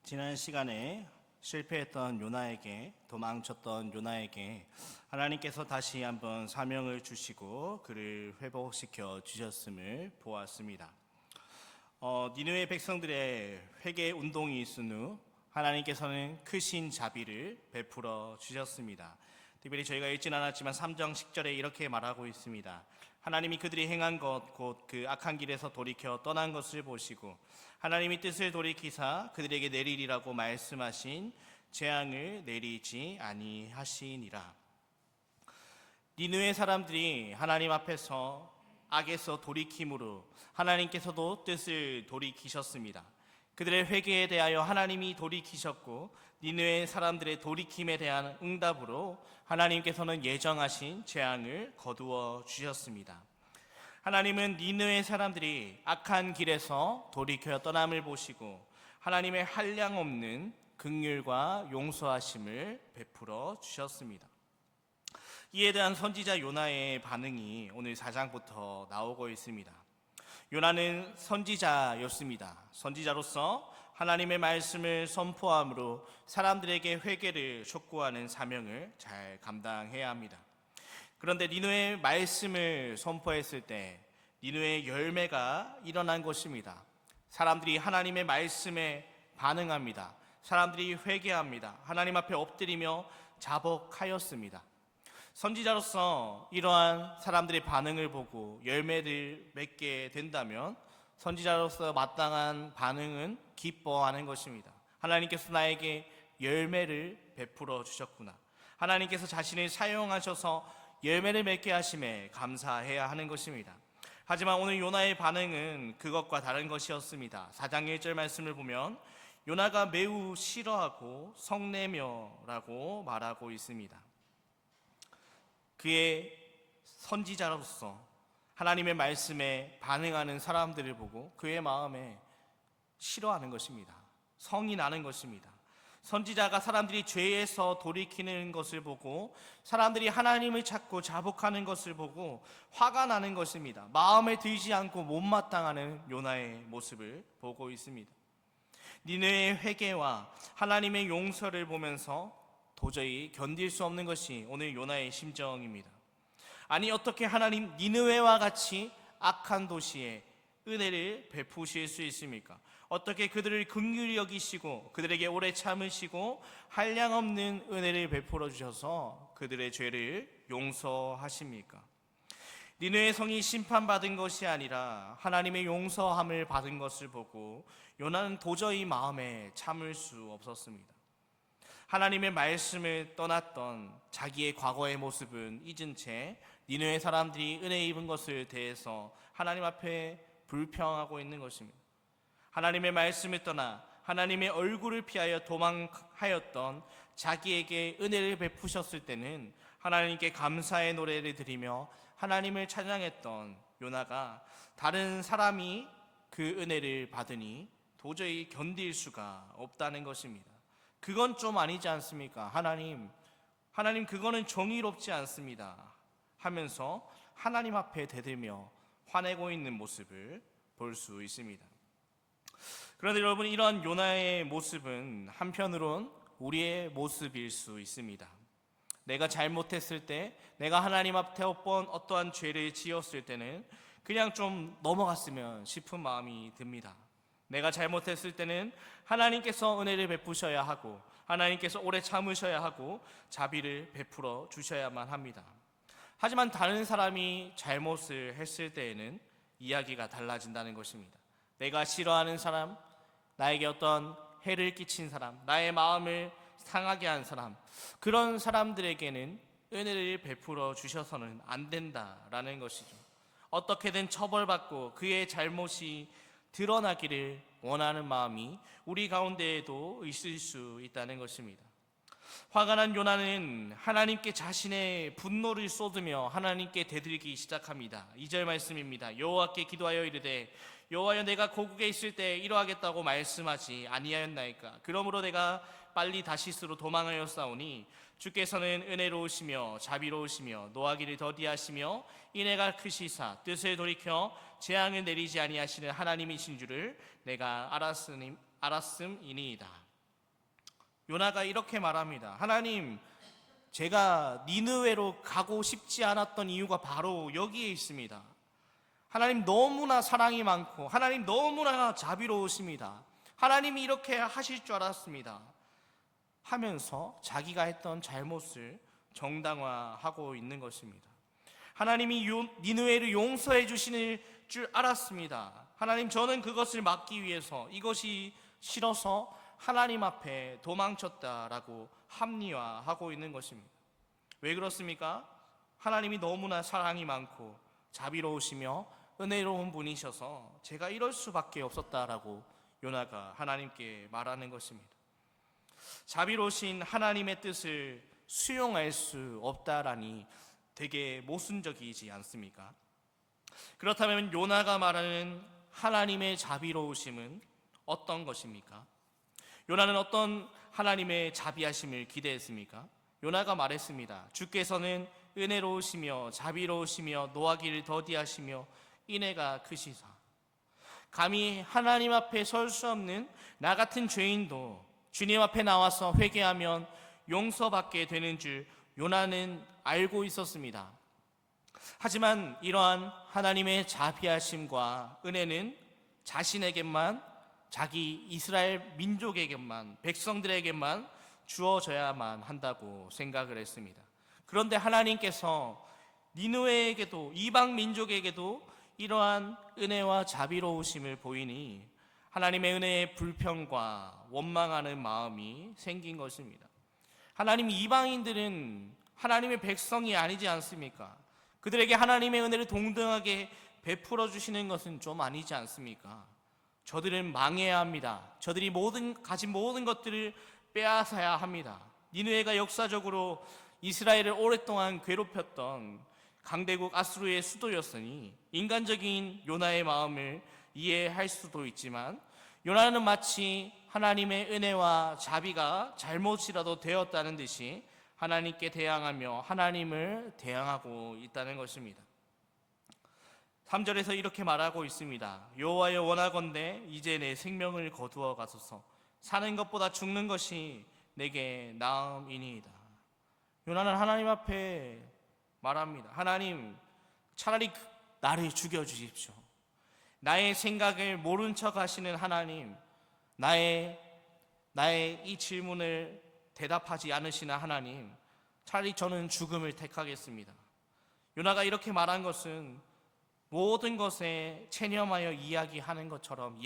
지난 시간에 실패했던 요나에게, 도망쳤던 요나에게 하나님께서 다시 한번 사명을 주시고 그를 회복시켜 주셨음을 보았습니다. 니느웨 백성들의 회개 운동이 있은 후 하나님께서는 크신 자비를 베풀어 주셨습니다. 특별히 저희가 읽진 않았지만 3장 10절에 이렇게 말하고 있습니다. 하나님이 그들이 행한 것 곧 그 악한 길에서 돌이켜 떠난 것을 보시고 하나님이 뜻을 돌이키사 그들에게 내리리라고 말씀하신 재앙을 내리지 아니하시니라. 니느웨 사람들이 하나님 앞에서 악에서 돌이킴으로 하나님께서도 뜻을 돌이키셨습니다. 그들의 회개에 대하여 하나님이 돌이키셨고 니느웨 사람들의 돌이킴에 대한 응답으로 하나님께서는 예정하신 재앙을 거두어 주셨습니다. 하나님은 니느웨 사람들이 악한 길에서 돌이켜 떠남을 보시고 하나님의 한량없는 긍휼과 용서하심을 베풀어 주셨습니다. 이에 대한 선지자 요나의 반응이 오늘 4장부터 나오고 있습니다. 요나는 선지자였습니다. 선지자로서 하나님의 말씀을 선포함으로 사람들에게 회개를 촉구하는 사명을 잘 감당해야 합니다. 그런데 니느웨의 말씀을 선포했을 때 니느웨의 열매가 일어난 것입니다. 사람들이 하나님의 말씀에 반응합니다. 사람들이 회개합니다. 하나님 앞에 엎드리며 자복하였습니다. 선지자로서 이러한 사람들의 반응을 보고 열매를 맺게 된다면 선지자로서 마땅한 반응은 기뻐하는 것입니다. 하나님께서 나에게 열매를 베풀어 주셨구나. 하나님께서 자신을 사용하셔서 열매를 맺게 하심에 감사해야 하는 것입니다. 하지만 오늘 요나의 반응은 그것과 다른 것이었습니다. 4장 1절 말씀을 보면 요나가 매우 싫어하고 성내며라고 말하고 있습니다. 그의 선지자로서 하나님의 말씀에 반응하는 사람들을 보고 그의 마음에 싫어하는 것입니다. 성이 나는 것입니다. 선지자가 사람들이 죄에서 돌이키는 것을 보고 사람들이 하나님을 찾고 자복하는 것을 보고 화가 나는 것입니다. 마음에 들지 않고 못마땅하는 요나의 모습을 보고 있습니다. 니느웨의 회개와 하나님의 용서를 보면서 도저히 견딜 수 없는 것이 오늘 요나의 심정입니다. 아니 어떻게 하나님 니느웨와 같이 악한 도시에 은혜를 베푸실 수 있습니까? 어떻게 그들을 긍휼히 여기시고 그들에게 오래 참으시고 한량없는 은혜를 베풀어 주셔서 그들의 죄를 용서하십니까? 니느웨 성이 심판받은 것이 아니라 하나님의 용서함을 받은 것을 보고 요나는 도저히 마음에 참을 수 없었습니다. 하나님의 말씀을 떠났던 자기의 과거의 모습은 잊은 채 니느웨 사람들이 은혜 입은 것을 대해서 하나님 앞에 불평하고 있는 것입니다. 하나님의 말씀을 떠나 하나님의 얼굴을 피하여 도망하였던 자기에게 은혜를 베푸셨을 때는 하나님께 감사의 노래를 드리며 하나님을 찬양했던 요나가 다른 사람이 그 은혜를 받으니 도저히 견딜 수가 없다는 것입니다. 그건 좀 아니지 않습니까? 하나님 그거는 정의롭지 않습니다 하면서 하나님 앞에 대들며 화내고 있는 모습을 볼 수 있습니다. 그런데 여러분, 이러한 요나의 모습은 한편으론 우리의 모습일 수 있습니다. 내가 잘못했을 때, 내가 하나님 앞에 어떠한 죄를 지었을 때는 그냥 좀 넘어갔으면 싶은 마음이 듭니다. 내가 잘못했을 때는 하나님께서 은혜를 베푸셔야 하고 하나님께서 오래 참으셔야 하고 자비를 베풀어 주셔야만 합니다. 하지만 다른 사람이 잘못을 했을 때에는 이야기가 달라진다는 것입니다. 내가 싫어하는 사람, 나에게 어떤 해를 끼친 사람, 나의 마음을 상하게 한 사람, 그런 사람들에게는 은혜를 베풀어 주셔서는 안 된다라는 것이죠. 어떻게든 처벌받고 그의 잘못이 드러나기를 원하는 마음이 우리 가운데에도 있을 수 있다는 것입니다. 화가 난 요나는 하나님께 자신의 분노를 쏟으며 하나님께 대들기 시작합니다. 2절 말씀입니다. 여호와께 기도하여 이르되 여호와여, 내가 고국에 있을 때 이러하겠다고 말씀하지 아니하였나이까? 그러므로 내가 빨리 다시스로 도망하였사오니 주께서는 은혜로우시며 자비로우시며 노하기를 더디하시며 인애가 크시사 뜻을 돌이켜 재앙을 내리지 아니하시는 하나님이신 줄을 내가 알았음이니이다. 요나가 이렇게 말합니다. 하나님, 제가 니느웨로 가고 싶지 않았던 이유가 바로 여기에 있습니다. 하나님 너무나 사랑이 많고 하나님 너무나 자비로우십니다. 하나님이 이렇게 하실 줄 알았습니다 하면서 자기가 했던 잘못을 정당화하고 있는 것입니다. 하나님이 니느웨를 용서해 주실 줄 알았습니다. 하나님, 저는 그것을 막기 위해서 이것이 싫어서 하나님 앞에 도망쳤다라고 합리화하고 있는 것입니다. 왜 그렇습니까? 하나님이 너무나 사랑이 많고 자비로우시며 은혜로운 분이셔서 제가 이럴 수밖에 없었다라고 요나가 하나님께 말하는 것입니다. 자비로우신 하나님의 뜻을 수용할 수 없다라니 되게 모순적이지 않습니까? 그렇다면 요나가 말하는 하나님의 자비로우심은 어떤 것입니까? 요나는 어떤 하나님의 자비하심을 기대했습니까? 요나가 말했습니다. 주께서는 은혜로우시며 자비로우시며 노하기를 더디하시며 인애가 크시사. 감히 하나님 앞에 설 수 없는 나 같은 죄인도 주님 앞에 나와서 회개하면 용서받게 되는 줄 요나는 알고 있었습니다. 하지만 이러한 하나님의 자비하심과 은혜는 자신에게만, 자기 이스라엘 민족에게만, 백성들에게만 주어져야만 한다고 생각을 했습니다. 그런데 하나님께서 니느웨에게도, 이방 민족에게도 이러한 은혜와 자비로우심을 보이니 하나님의 은혜에 불평과 원망하는 마음이 생긴 것입니다. 하나님, 이방인들은 하나님의 백성이 아니지 않습니까? 그들에게 하나님의 은혜를 동등하게 베풀어 주시는 것은 좀 아니지 않습니까? 저들은 망해야 합니다. 저들이 가진 모든 것들을 빼앗아야 합니다. 니느웨가 역사적으로 이스라엘을 오랫동안 괴롭혔던 강대국 아수르의 수도였으니 인간적인 요나의 마음을 이해할 수도 있지만, 요나는 마치 하나님의 은혜와 자비가 잘못이라도 되었다는 듯이 하나님께 대항하며 하나님을 대항하고 있다는 것입니다. 3절에서 이렇게 말하고 있습니다. 여호와여, 원하건대 이제 내 생명을 거두어 가소서. 사는 것보다 죽는 것이 내게 나음이니이다. 요나는 하나님 앞에 말합니다. 하나님, 차라리 나를 죽여주십시오. 나의 생각을 모른 척 하시는 하나님, 나의 이 질문을 대답하지 않으시는 하나님, 차라리 저는 죽음을 택하겠습니다. 요나가 이렇게 말한 것은 모든 것에 체념하여 이야기하는 것처럼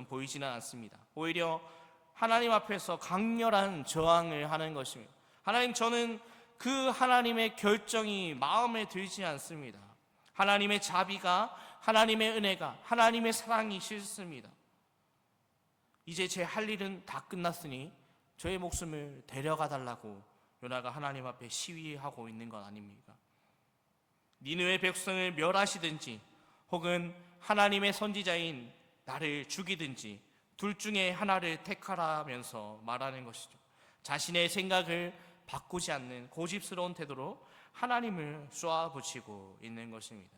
보이지는 않습니다. 오히려 하나님 앞에서 강렬한 저항을 하는 것입니다. 하나님, 저는 그 하나님의 결정이 마음에 들지 않습니다. 하나님의 자비가, 하나님의 은혜가, 하나님의 사랑이 싫습니다. 이제 제 할 일은 다 끝났으니 저의 목숨을 데려가 달라고 요나가 하나님 앞에 시위하고 있는 것 아닙니까? 니느웨 백성을 멸하시든지 혹은 하나님의 선지자인 나를 죽이든지 둘 중에 하나를 택하라면서 말하는 것이죠. 자신의 생각을 바꾸지 않는 고집스러운 태도로 하나님을 쏘아붙이고 있는 것입니다.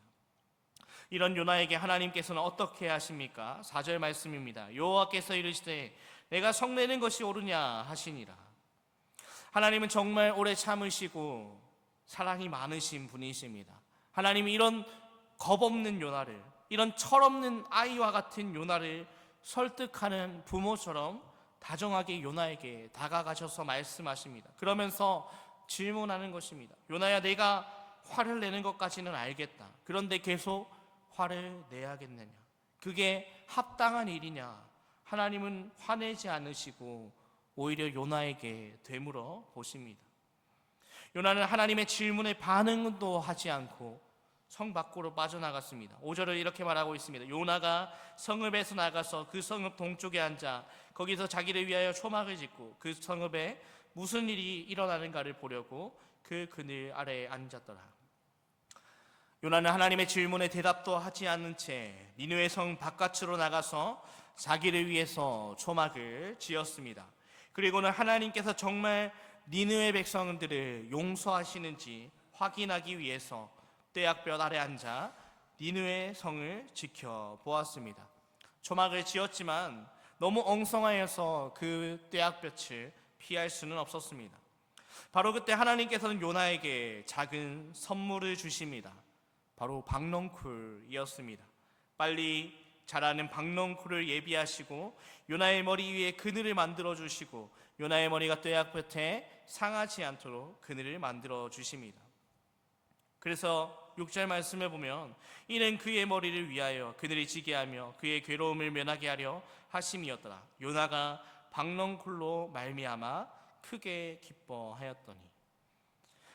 이런 요나에게 하나님께서는 어떻게 하십니까? 4절 말씀입니다. 여호와께서 이르시되 내가 성내는 것이 옳으냐 하시니라. 하나님은 정말 오래 참으시고 사랑이 많으신 분이십니다. 하나님이 이런 겁없는 요나를, 이런 철없는 아이와 같은 요나를 설득하는 부모처럼 다정하게 요나에게 다가가셔서 말씀하십니다. 그러면서 질문하는 것입니다. 요나야, 내가 화를 내는 것까지는 알겠다. 그런데 계속 화를 내야겠느냐? 그게 합당한 일이냐? 하나님은 화내지 않으시고 오히려 요나에게 되물어 보십니다. 요나는 하나님의 질문에 반응도 하지 않고 성 밖으로 빠져나갔습니다. 5절을 이렇게 말하고 있습니다. 요나가 성읍에서 나가서 그 성읍 동쪽에 앉아 거기서 자기를 위하여 초막을 짓고 그 성읍에 무슨 일이 일어나는가를 보려고 그 그늘 아래에 앉았더라. 요나는 하나님의 질문에 대답도 하지 않는 채 니느웨 성 바깥으로 나가서 자기를 위해서 초막을 지었습니다. 그리고는 하나님께서 정말 니느웨 백성들을 용서하시는지 확인하기 위해서 떼약볕 아래 앉아 니느웨 성을 지켜보았습니다. 초막을 지었지만 너무 엉성하여서 그 떼약볕을 피할 수는 없었습니다. 바로 그때 하나님께서는 요나에게 작은 선물을 주십니다. 바로 박넝쿨이었습니다. 빨리 자라는 박넝쿨을 예비하시고 요나의 머리 위에 그늘을 만들어 주시고 요나의 머리가 떼약볕에 상하지 않도록 그늘을 만들어 주십니다. 그래서 6절 말씀에 보면 이는 그의 머리를 위하여 그늘이 지게 하며 그의 괴로움을 면하게 하려 하심이었더라. 요나가 박넝쿨로 말미암아 크게 기뻐하였더니.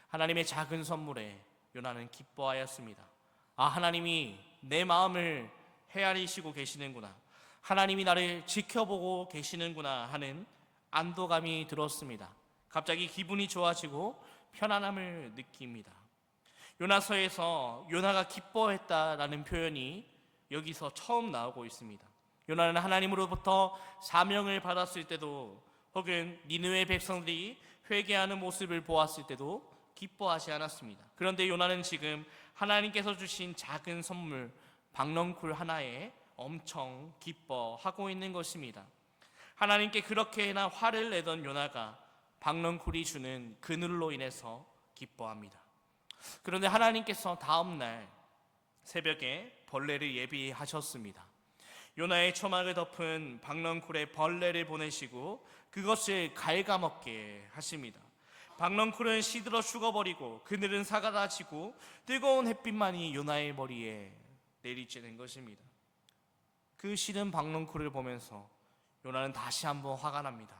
하나님의 작은 선물에 요나는 기뻐하였습니다. 하나님이 내 마음을 헤아리시고 계시는구나, 하나님이 나를 지켜보고 계시는구나 하는 안도감이 들었습니다. 갑자기 기분이 좋아지고 편안함을 느낍니다. 요나서에서 요나가 기뻐했다라는 표현이 여기서 처음 나오고 있습니다. 요나는 하나님으로부터 사명을 받았을 때도 혹은 니느웨 백성들이 회개하는 모습을 보았을 때도 기뻐하지 않았습니다. 그런데 요나는 지금 하나님께서 주신 작은 선물 박넝쿨 하나에 엄청 기뻐하고 있는 것입니다. 하나님께 그렇게나 화를 내던 요나가 박넝쿨이 주는 그늘로 인해서 기뻐합니다. 그런데 하나님께서 다음날 새벽에 벌레를 예비하셨습니다. 요나의 초막을 덮은 박넝쿨에 벌레를 보내시고 그것을 갉아먹게 하십니다. 박넝쿨은 시들어 죽어버리고 그늘은 사가라지고 뜨거운 햇빛만이 요나의 머리에 내리쬐는 것입니다. 그 시든 박넝쿨을 보면서 요나는 다시 한번 화가 납니다.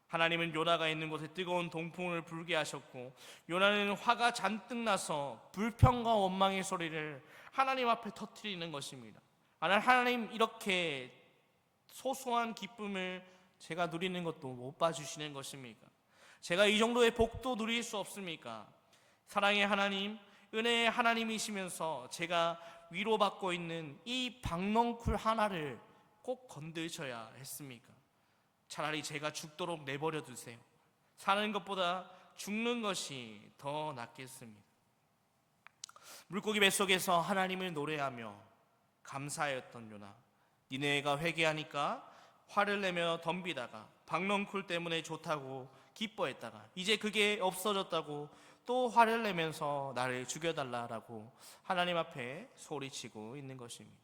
하나님은 요나가 있는 곳에 뜨거운 동풍을 불게 하셨고 요나는 화가 잔뜩 나서 불평과 원망의 소리를 하나님 앞에 터뜨리는 것입니다. 하나님, 이렇게 소소한 기쁨을 제가 누리는 것도 못 봐주시는 것입니까? 제가 이 정도의 복도 누릴 수 없습니까? 사랑의 하나님, 은혜의 하나님이시면서 제가 위로받고 있는 이 박넝쿨 하나를 꼭 건드셔야 했습니까? 차라리 제가 죽도록 내버려 두세요. 사는 것보다 죽는 것이 더 낫겠습니다. 물고기 뱃속에서 하나님을 노래하며 감사하였던 요나, 니느웨가 회개하니까 화를 내며 덤비다가 박넝쿨 때문에 좋다고 기뻐했다가 이제 그게 없어졌다고 또 화를 내면서 나를 죽여달라라고 하나님 앞에 소리치고 있는 것입니다.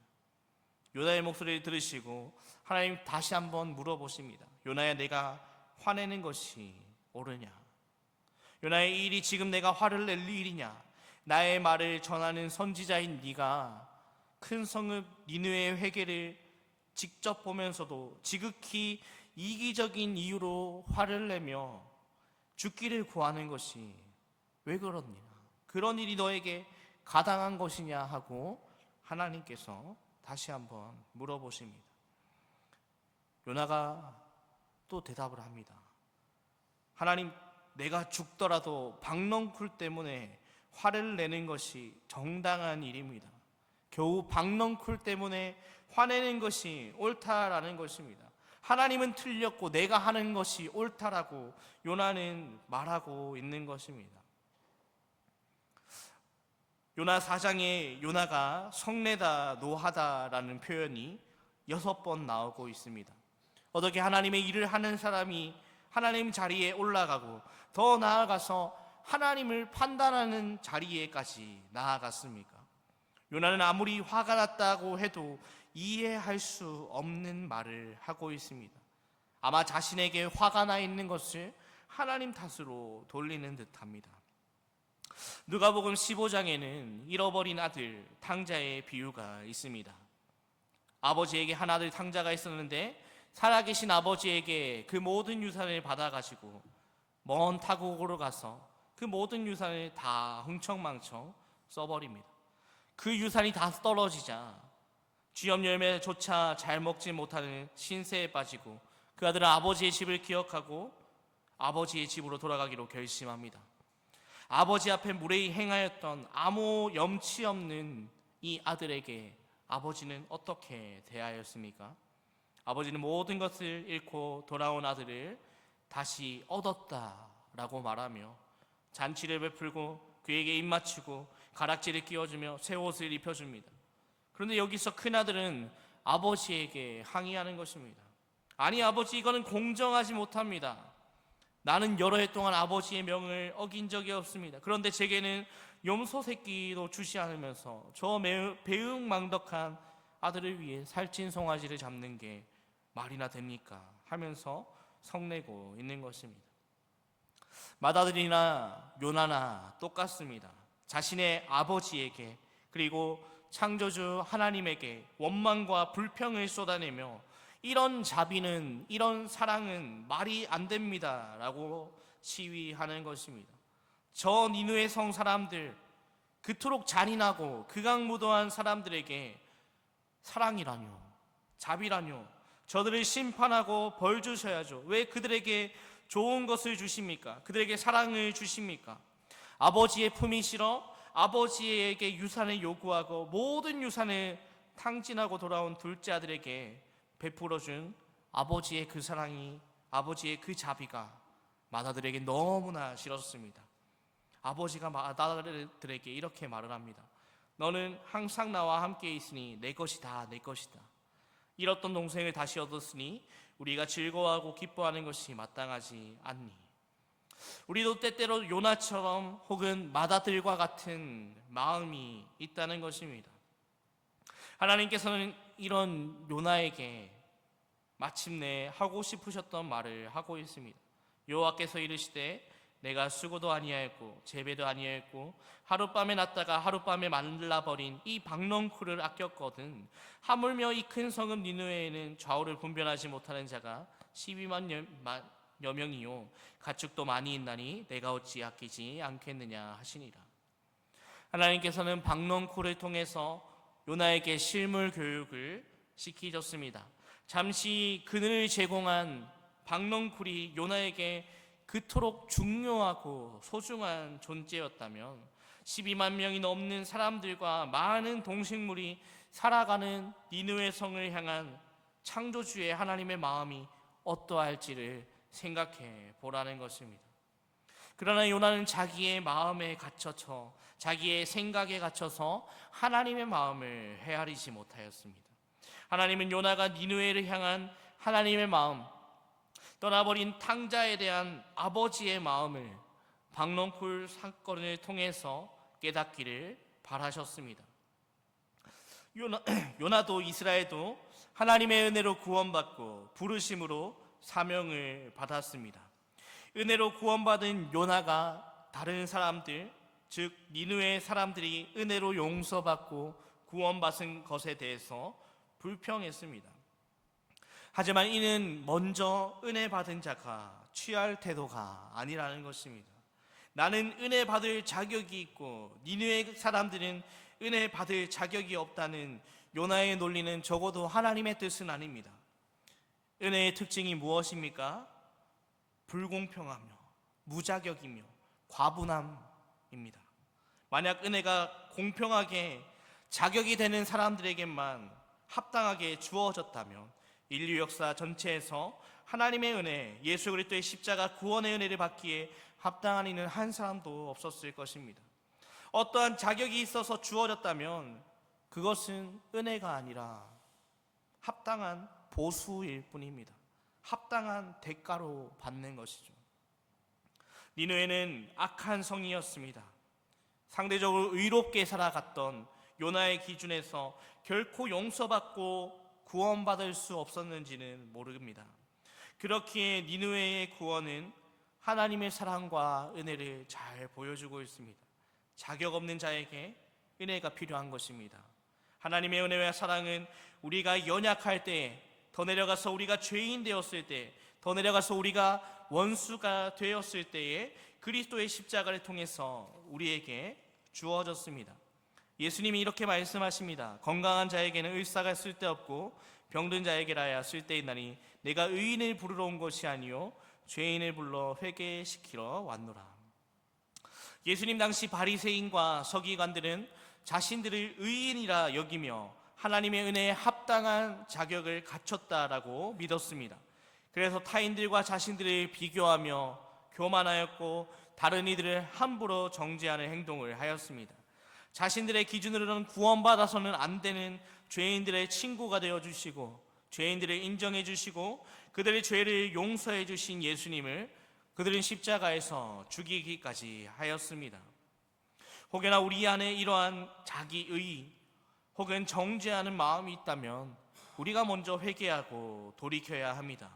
요나의 목소리를 들으시고 하나님 다시 한번 물어보십니다. 요나야, 내가 화내는 것이 옳으냐? 요나의 이 일이 지금 내가 화를 낼 일이냐? 나의 말을 전하는 선지자인 네가 큰 성읍 니느웨의 회개를 직접 보면서도 지극히 이기적인 이유로 화를 내며 죽기를 구하는 것이 왜 그렇냐? 그런 일이 너에게 가당한 것이냐 하고 하나님께서 다시 한번 물어보십니다. 요나가 또 대답을 합니다. 하나님, 내가 죽더라도 박넝쿨 때문에 화를 내는 것이 정당한 일입니다. 겨우 박넝쿨 때문에 화내는 것이 옳다라는 것입니다. 하나님은 틀렸고 내가 하는 것이 옳다라고 요나는 말하고 있는 것입니다. 요나 4장에 요나가 성내다 노하다라는 표현이 6번 나오고 있습니다. 어떻게 하나님의 일을 하는 사람이 하나님 자리에 올라가고 더 나아가서 하나님을 판단하는 자리에까지 나아갔습니까? 요나는 아무리 화가 났다고 해도 이해할 수 없는 말을 하고 있습니다. 아마 자신에게 화가 나 있는 것을 하나님 탓으로 돌리는 듯합니다. 누가복음 15장에는 잃어버린 아들 탕자의 비유가 있습니다. 아버지에게 한 아들 탕자가 있었는데 살아계신 아버지에게 그 모든 유산을 받아가지고 먼 타국으로 가서 그 모든 유산을 다 흥청망청 써버립니다. 그 유산이 다 떨어지자 쥐염 열매조차 잘 먹지 못하는 신세에 빠지고 그 아들은 아버지의 집을 기억하고 아버지의 집으로 돌아가기로 결심합니다. 아버지 앞에 무례히 행하였던 아무 염치 없는 이 아들에게 아버지는 어떻게 대하였습니까? 아버지는 모든 것을 잃고 돌아온 아들을 다시 얻었다라고 말하며 잔치를 베풀고 그에게 입맞추고 가락지를 끼워주며 새 옷을 입혀줍니다. 그런데 여기서 큰아들은 아버지에게 항의하는 것입니다. 아니 아버지, 이거는 공정하지 못합니다. 나는 여러 해 동안 아버지의 명을 어긴 적이 없습니다. 그런데 제게는 염소 새끼도 주지 않으면서 저 배은망덕한 아들을 위해 살찐 송아지를 잡는 게 말이나 됩니까? 하면서 성내고 있는 것입니다. 맏아들이나 요나나 똑같습니다. 자신의 아버지에게, 그리고 창조주 하나님에게 원망과 불평을 쏟아내며 이런 자비는, 이런 사랑은 말이 안 됩니다 라고 시위하는 것입니다. 저 니느웨 성 사람들, 그토록 잔인하고 극악무도한 사람들에게 사랑이라뇨, 자비라뇨, 저들을 심판하고 벌 주셔야죠. 왜 그들에게 좋은 것을 주십니까? 그들에게 사랑을 주십니까? 아버지의 품이 싫어 아버지에게 유산을 요구하고 모든 유산을 탕진하고 돌아온 둘째 아들에게 베풀어준 아버지의 그 사랑이, 아버지의 그 자비가 맏아들에게 너무나 싫었습니다. 아버지가 맏아들에게 이렇게 말을 합니다. 너는 항상 나와 함께 있으니 내 것이다, 내 것이다. 잃었던 동생을 다시 얻었으니 우리가 즐거워하고 기뻐하는 것이 마땅하지 않니? 우리도 때때로 요나처럼 혹은 맏아들과 같은 마음이 있다는 것입니다. 하나님께서는 이런 요나에게 마침내 하고 싶으셨던 말을 하고 있습니다. 여호와께서 이르시되 내가 수고도 아니하였고 재배도 아니하였고 하룻밤에 났다가 하룻밤에 말라버린 이 박넝쿨을 아꼈거든. 하물며 이 큰 성읍 니느웨에는 좌우를 분별하지 못하는 자가 12만 여명이요 가축도 많이 있나니 내가 어찌 아끼지 않겠느냐 하시니라. 하나님께서는 박넝쿨을 통해서 요나에게 실물 교육을 시키셨습니다. 잠시 그늘을 제공한 박넝쿨이 요나에게 그토록 중요하고 소중한 존재였다면 12만 명이 넘는 사람들과 많은 동식물이 살아가는 니느웨 성을 향한 창조주의 하나님의 마음이 어떠할지를 생각해 보라는 것입니다. 그러나 요나는 자기의 마음에 갇혀서, 자기의 생각에 갇혀서 하나님의 마음을 헤아리지 못하였습니다. 하나님은 요나가 니느웨를 향한 하나님의 마음, 떠나버린 탕자에 대한 아버지의 마음을 박넝쿨 사건을 통해서 깨닫기를 바라셨습니다. 요나도 이스라엘도 하나님의 은혜로 구원받고 부르심으로 사명을 받았습니다. 은혜로 구원받은 요나가 다른 사람들, 즉 니느웨 사람들이 은혜로 용서받고 구원받은 것에 대해서 불평했습니다. 하지만 이는 먼저 은혜 받은 자가 취할 태도가 아니라는 것입니다. 나는 은혜 받을 자격이 있고 니느웨 사람들은 은혜 받을 자격이 없다는 요나의 논리는 적어도 하나님의 뜻은 아닙니다. 은혜의 특징이 무엇입니까? 불공평하며 무자격이며 과분함입니다. 만약 은혜가 공평하게 자격이 되는 사람들에게만 합당하게 주어졌다면 인류 역사 전체에서 하나님의 은혜, 예수 그리스도의 십자가 구원의 은혜를 받기에 합당한 이는 한 사람도 없었을 것입니다. 어떠한 자격이 있어서 주어졌다면 그것은 은혜가 아니라 합당한 보수일 뿐입니다. 합당한 대가로 받는 것이죠. 니느웨는 악한 성이었습니다. 상대적으로 의롭게 살아갔던 요나의 기준에서 결코 용서받고 구원받을 수 없었는지는 모릅니다. 그렇기에 니느웨의 구원은 하나님의 사랑과 은혜를 잘 보여주고 있습니다. 자격 없는 자에게 은혜가 필요한 것입니다. 하나님의 은혜와 사랑은 우리가 연약할 때, 더 내려가서 우리가 죄인 되었을 때, 더 내려가서 우리가 원수가 되었을 때에 그리스도의 십자가를 통해서 우리에게 주어졌습니다. 예수님이 이렇게 말씀하십니다. 건강한 자에게는 의사가 쓸데없고 병든 자에게라야 쓸데있나니 내가 의인을 부르러 온 것이 아니요 죄인을 불러 회개시키러 왔노라. 예수님 당시 바리새인과 서기관들은 자신들을 의인이라 여기며 하나님의 은혜에 합당한 자격을 갖췄다라고 믿었습니다. 그래서 타인들과 자신들을 비교하며 교만하였고 다른 이들을 함부로 정죄하는 행동을 하였습니다. 자신들의 기준으로는 구원받아서는 안 되는 죄인들의 친구가 되어주시고 죄인들을 인정해 주시고 그들의 죄를 용서해 주신 예수님을 그들은 십자가에서 죽이기까지 하였습니다. 혹여나 우리 안에 이러한 자기의 혹은 정죄하는 마음이 있다면 우리가 먼저 회개하고 돌이켜야 합니다.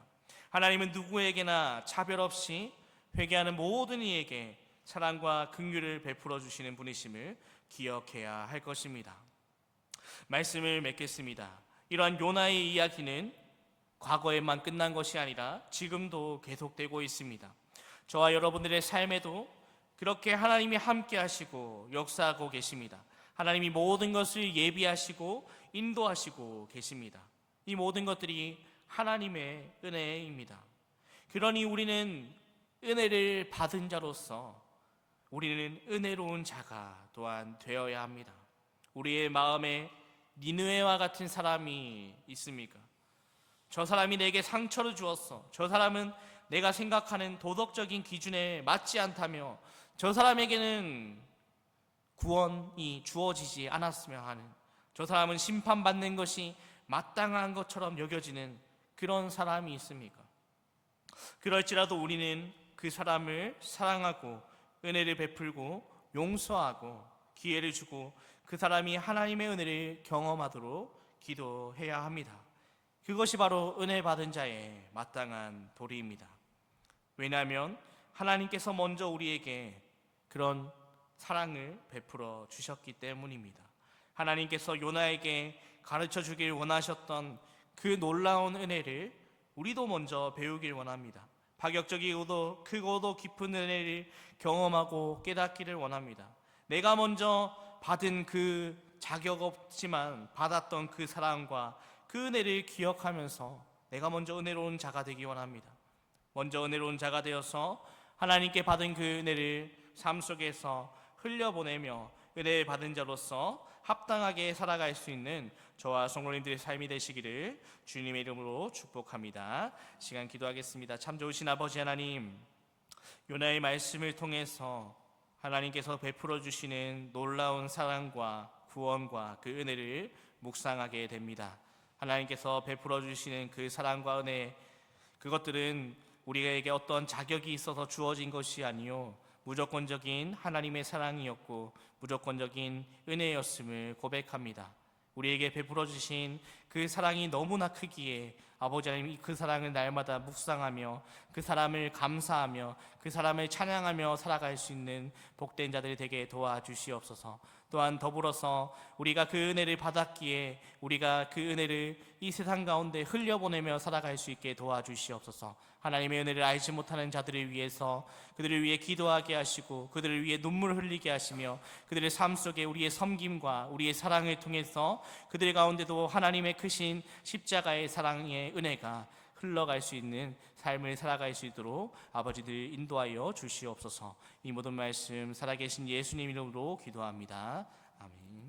하나님은 누구에게나 차별 없이 회개하는 모든 이에게 사랑과 긍휼을 베풀어 주시는 분이심을 기억해야 할 것입니다. 말씀을 맺겠습니다. 이러한 요나의 이야기는 과거에만 끝난 것이 아니라 지금도 계속되고 있습니다. 저와 여러분들의 삶에도 그렇게 하나님이 함께 하시고 역사하고 계십니다. 하나님이 모든 것을 예비하시고 인도하시고 계십니다. 이 모든 것들이 하나님의 은혜입니다. 그러니 우리는 은혜를 받은 자로서 우리는 은혜로운 자가 또한 되어야 합니다. 우리의 마음에 니느웨와 같은 사람이 있습니까? 저 사람이 내게 상처를 주었어. 저 사람은 내가 생각하는 도덕적인 기준에 맞지 않다며 저 사람에게는 구원이 주어지지 않았으며 하는, 저 사람은 심판받는 것이 마땅한 것처럼 여겨지는 그런 사람이 있습니까? 그럴지라도 우리는 그 사람을 사랑하고 은혜를 베풀고 용서하고 기회를 주고 그 사람이 하나님의 은혜를 경험하도록 기도해야 합니다. 그것이 바로 은혜 받은 자의 마땅한 도리입니다. 왜냐하면 하나님께서 먼저 우리에게 그런 사랑을 베풀어 주셨기 때문입니다. 하나님께서 요나에게 가르쳐 주길 원하셨던 그 놀라운 은혜를 우리도 먼저 배우길 원합니다. 파격적이고도 크고도 깊은 은혜를 경험하고 깨닫기를 원합니다. 내가 먼저 받은 그 자격 없지만 받았던 그 사랑과 그 은혜를 기억하면서 내가 먼저 은혜로운 자가 되기 원합니다. 먼저 은혜로운 자가 되어서 하나님께 받은 그 은혜를 삶 속에서 흘려보내며 은혜 받은 자로서 합당하게 살아갈 수 있는 저와 성도님들의 삶이 되시기를 주님의 이름으로 축복합니다. 시간 기도하겠습니다. 참 좋으신 아버지 하나님, 요나의 말씀을 통해서 하나님께서 베풀어 주시는 놀라운 사랑과 구원과 그 은혜를 묵상하게 됩니다. 하나님께서 베풀어 주시는 그 사랑과 은혜, 그것들은 우리에게 어떤 자격이 있어서 주어진 것이 아니요 무조건적인 하나님의 사랑이었고 무조건적인 은혜였음을 고백합니다. 우리에게 베풀어 주신 그 사랑이 너무나 크기에 아버지 하나님 그 사랑을 날마다 묵상하며 그 사람을 감사하며 그 사람을 찬양하며 살아갈 수 있는 복된 자들이 되게 도와주시옵소서. 또한 더불어서 우리가 그 은혜를 받았기에 우리가 그 은혜를 이 세상 가운데 흘려보내며 살아갈 수 있게 도와주시옵소서. 하나님의 은혜를 알지 못하는 자들을 위해서 그들을 위해 기도하게 하시고 그들을 위해 눈물을 흘리게 하시며 그들의 삶 속에 우리의 섬김과 우리의 사랑을 통해서 그들 가운데도 하나님의 크신 십자가의 사랑의 은혜가 흘러갈 수 있는 삶을 살아갈 수 있도록 아버지들 인도하여 주시옵소서. 이 모든 말씀 살아계신 예수님 이름으로 기도합니다. 아멘.